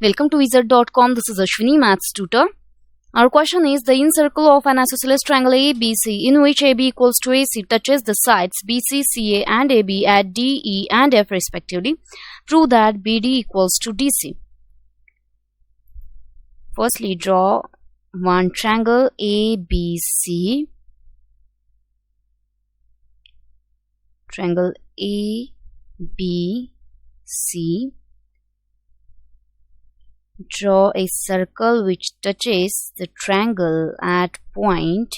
Welcome to wizard.com. This is Ashwini, Maths tutor. Our question is the inner circle of an isosceles triangle ABC in which AB equals to AC touches the sides BC, CA and AB at D, E and F respectively. Prove that BD equals to DC. Firstly, draw one triangle ABC. Triangle ABC. Draw a circle which touches the triangle at point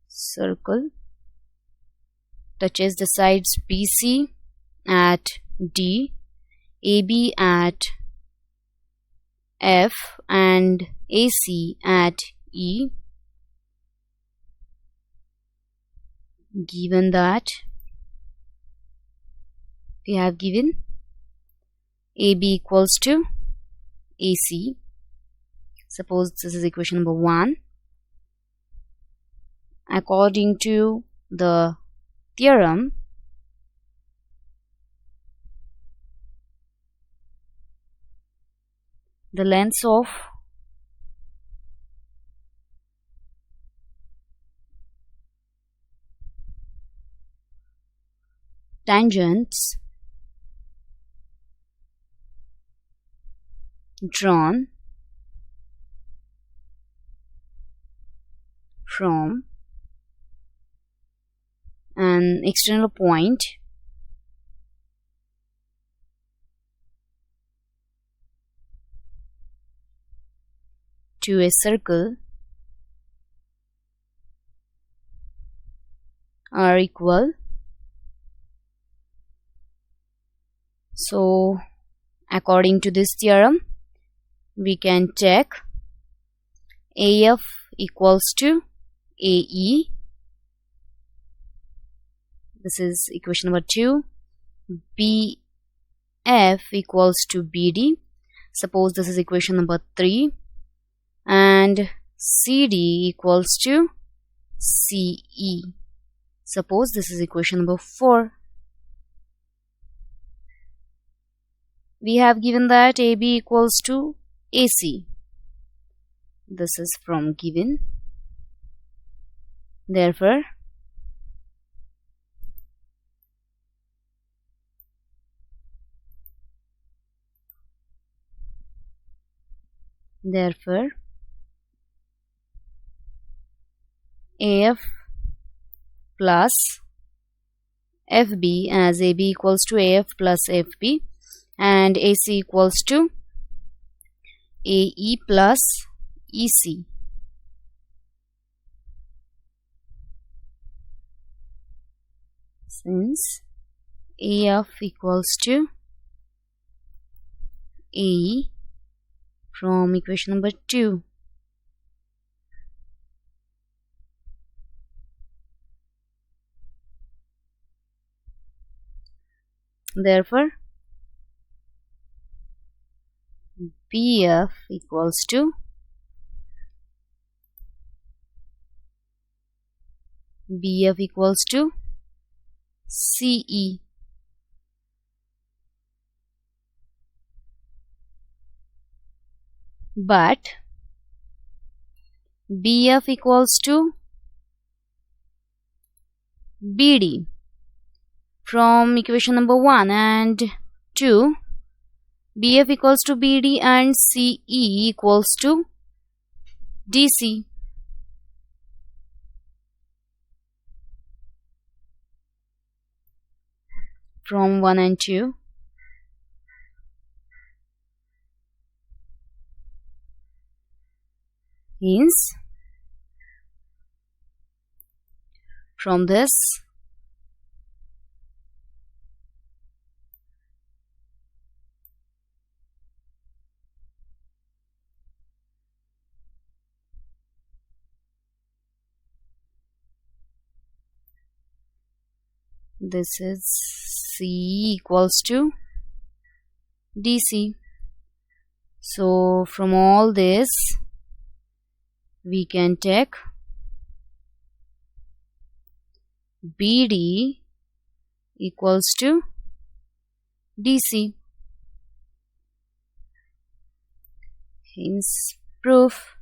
circle touches the sides BC at D, AB at F and AC at E. Given that we have given AB equals to AC. Suppose this is equation number 1. According to the theorem, the lengths of tangents drawn from an external point to a circle are equal. So, according to this theorem, we can check AF equals to AE. This is equation number 2. BF equals to BD. Suppose this is equation number 3. And CD equals to CE. Suppose this is equation number 4. We have given that AB equals to AC. This is from given. Therefore, AF plus FB, as AB equals to AF plus FB, and AC equals to AE plus EC. Since AF equals to AE from equation number 2. Therefore, BF equals to CE. But BF equals to BD from equation number 1 and 2. BF equals to BD and CE equals to DC. From 1 and 2. Means from this this is C equals to DC. So from all this we can take BD equals to DC. Hence, proof.